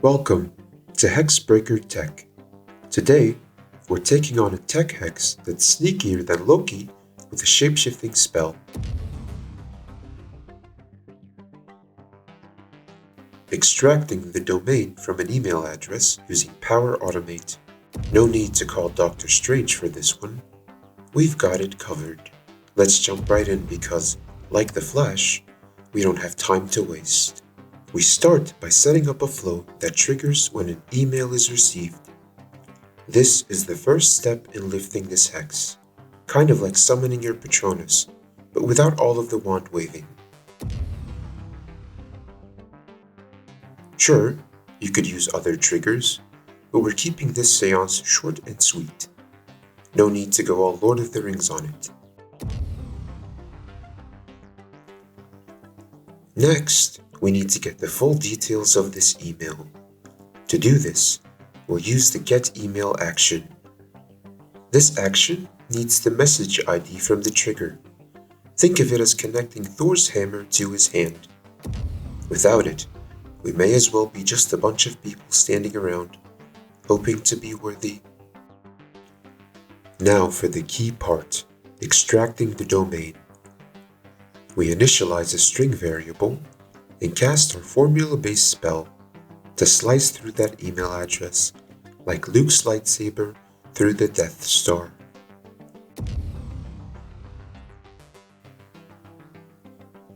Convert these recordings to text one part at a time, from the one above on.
Welcome to Hexbreaker Tech. Today, we're taking on a Tech Hex that's sneakier than Loki with a shapeshifting spell. Extracting the domain from an email address using Power Automate. No need to call Dr. Strange for this one. We've got it covered. Let's jump right in because, like the Flash, we don't have time to waste. We start by setting up a flow that triggers when an email is received. This is the first step in lifting this hex, kind of like summoning your Patronus, but without all of the wand waving. Sure, you could use other triggers, but we're keeping this seance short and sweet. No need to go all Lord of the Rings on it. Next, we need to get the full details of this email. To do this, we'll use the getEmail action. This action needs the message ID from the trigger. Think of it as connecting Thor's hammer to his hand. Without it, we may as well be just a bunch of people standing around, hoping to be worthy. Now for the key part, extracting the domain. We initialize a string variable and cast our formula-based spell to slice through that email address like Luke's lightsaber through the Death Star.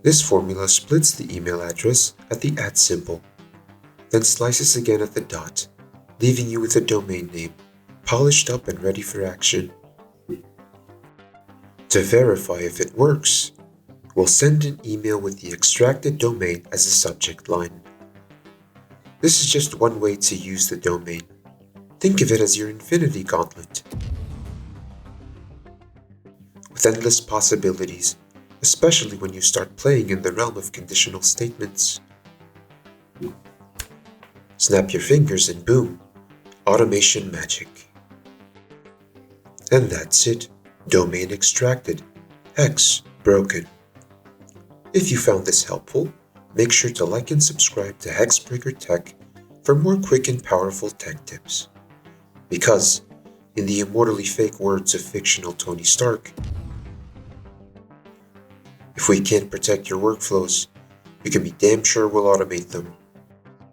This formula splits the email address at the @ symbol, then slices again at the dot, leaving you with a domain name, polished up and ready for action. To verify if it works, we'll send an email with the extracted domain as a subject line. This is just one way to use the domain. Think of it as your infinity gauntlet. With endless possibilities, especially when you start playing in the realm of conditional statements. Snap your fingers and boom, automation magic. And that's it, domain extracted, hex broken. If you found this helpful, make sure to like and subscribe to Hexbreaker Tech for more quick and powerful tech tips. Because, in the immortally fake words of fictional Tony Stark, if we can't protect your workflows, you can be damn sure we'll automate them.